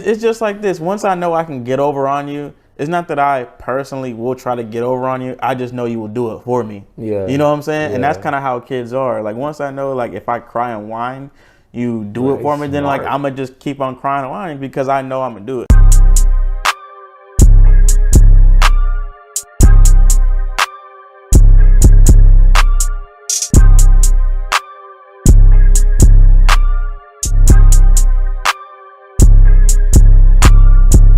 it's just like this. Once I know I can get over on you, it's not that I personally will try to get over on you. I just know you will do it for me. Yeah. You know what I'm saying? Yeah. And that's kind of how kids are. Like once I know, like if I cry and whine, you do it for me, then like I'm gonna just keep on crying and whining because I know I'm gonna do it.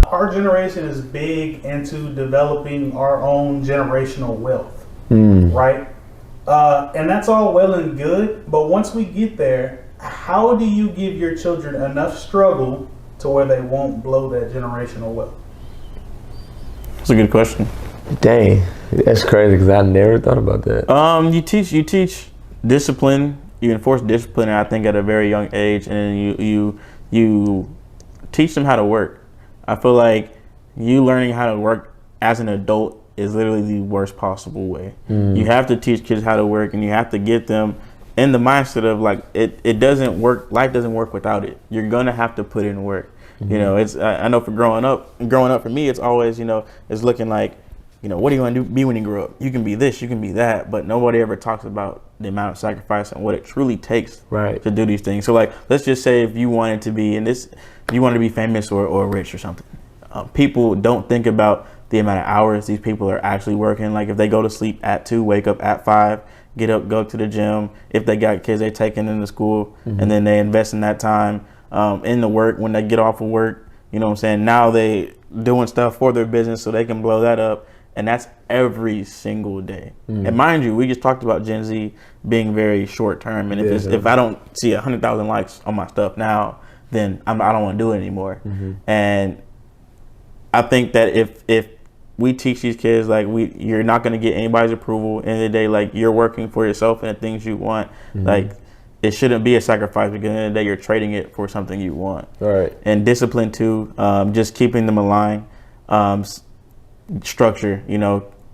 Our generation is big into developing our own generational wealth, right? And that's all well and good, but once we get there, how do you give your children enough struggle to where they won't blow that generational wealth? That's a good question. Dang, that's crazy because I never thought about that. You teach discipline, you enforce discipline, I think at a very young age, and you teach them how to work. I feel like you learning how to work as an adult is literally the worst possible way. You have to teach kids how to work, and you have to get them in the mindset of like it doesn't work. Life doesn't work without it. You're gonna have to put in work. You know, it's I know for growing up for me, it's always it's looking like what do you want to be when you grow up? You can be this, you can be that, but nobody ever talks about the amount of sacrifice and what it truly takes to do these things. So like, let's just say if you wanted to be you wanted to be famous or rich or something. People don't think about the amount of hours these people are actually working. Like if they go to sleep at 2, wake up at 5, get up, go to the gym. If they got kids, they take them into school, and then they invest in that time in the work. When they get off of work, you know what I'm saying? Now they doing stuff for their business so they can blow that up. And that's every single day. And mind you, we just talked about Gen Z being very short term. And if I don't see 100,000 likes on my stuff now, then I don't want to do it anymore. And I think that if we teach these kids like you're not going to get anybody's approval. At the end of the day, like you're working for yourself and the things you want. Like it shouldn't be a sacrifice because at the end of the day, you're trading it for something you want. Right. And discipline too. Just keeping them aligned. Structure,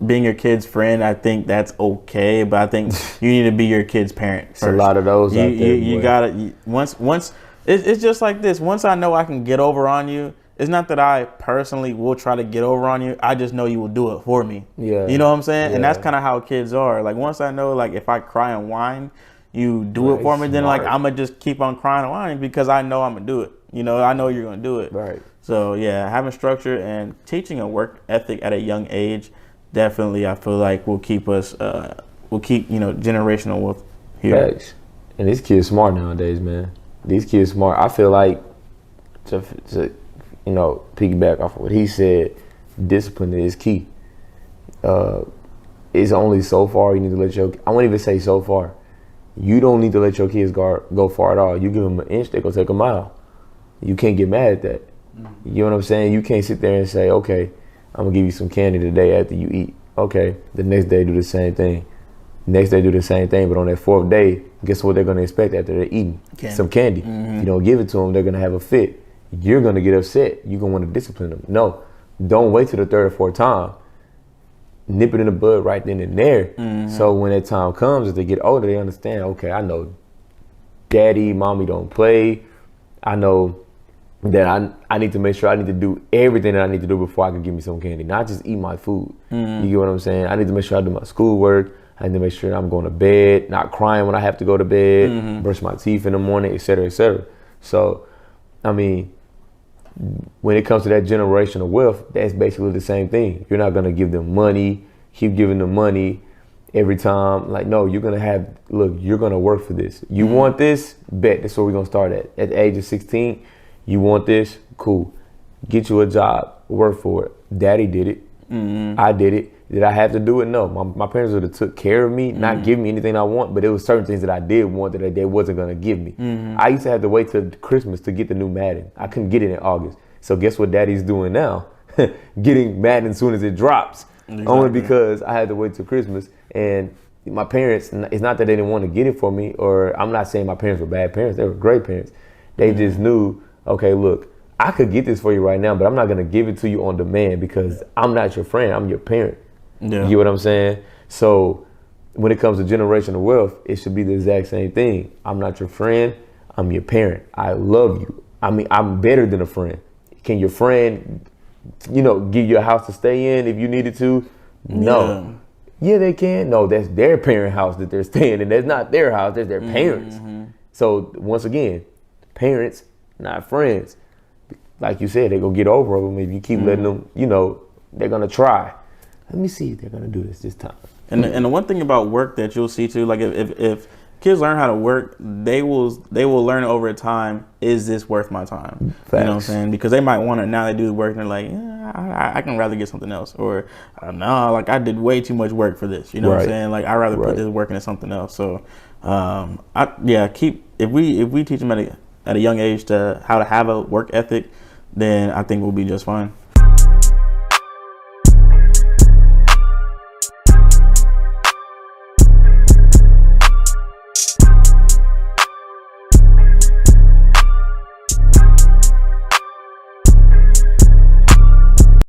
being your kid's friend, I think that's okay, but I think you need to be your kid's parent first. A lot of those out there. You gotta once it's just like this. Once I know I can get over on you, it's not that I personally will try to get over on you. I just know you will do it for me. Yeah. You know what I'm saying? Yeah. And that's kind of how kids are. Like once I know, like if I cry and whine, you do it for me, then like I'm gonna just keep on crying and whining because I know I'm gonna do it. I know you're gonna do it. Right. So yeah, having structure and teaching a work ethic at a young age, definitely I feel like will keep us, generational wealth here. Facts. And these kids smart nowadays, man. These kids smart. I feel like to piggyback off of what he said, discipline is key. It's only so far you need to let I won't even say so far. You don't need to let your kids go far at all. You give them an inch, they go take a mile. You can't get mad at that. You know what I'm saying? You can't sit there and say, okay, I'm gonna give you some candy today after you eat. Okay, the next day do the same thing. Next day do the same thing, but on that 4th day, guess what they're gonna expect after they're eating? Some candy. If you don't give it to them, they're gonna have a fit. You're gonna get upset. You're gonna want to discipline them. No, don't wait till the 3rd or 4th time. Nip it in the bud right then and there. So when that time comes, as they get older, they understand, okay, I know daddy, mommy don't play. I know that I need to make sure I need to do everything that I need to do before I can give me some candy, not just eat my food. You get what I'm saying? I need to make sure I do my schoolwork. I need to make sure I'm going to bed, not crying when I have to go to bed, brush my teeth in the morning, et cetera, et cetera. So, I mean, when it comes to that generational wealth, that's basically the same thing. You're not going to give them money, keep giving them money every time. Like, no, you're going to you're going to work for this. You want this? Bet. That's where we're going to start at. At the age of 16, you want this? Cool. Get you a job. Work for it. Daddy did it. I did it. Did I have to do it? No. My parents would have took care of me, not give me anything I want, but there was certain things that I did want that they wasn't going to give me. I used to have to wait till Christmas to get the new Madden. I couldn't get it in August. So guess what Daddy's doing now? Getting Madden as soon as it drops. Exactly. Only because I had to wait till Christmas. And my parents, it's not that they didn't want to get it for me, or I'm not saying my parents were bad parents. They were great parents. They just knew, okay, look, I could get this for you right now, but I'm not going to give it to you on demand because I'm not your friend. I'm your parent. Yeah. You get what I'm saying? So when it comes to generational wealth, it should be the exact same thing. I'm not your friend. I'm your parent. I love you. I mean, I'm better than a friend. Can your friend, give you a house to stay in if you needed to? No. Yeah, they can. No, that's their parent house that they're staying in. That's not their house. That's their parents. So once again, parents, not friends. Like you said, they're going to get over them if you keep letting them, they're going to try. Let me see if they're going to do this time. And the one thing about work that you'll see too, like if kids learn how to work, they will learn over time. Is this worth my time? Facts. You know what I'm saying? Because they might want to, now they do the work and they're like, I can rather get something else, or no, like I did way too much work for this. You know what I'm saying? Like I'd rather put this work into something else. So if we teach them at a young age how to have a work ethic, then I think we'll be just fine.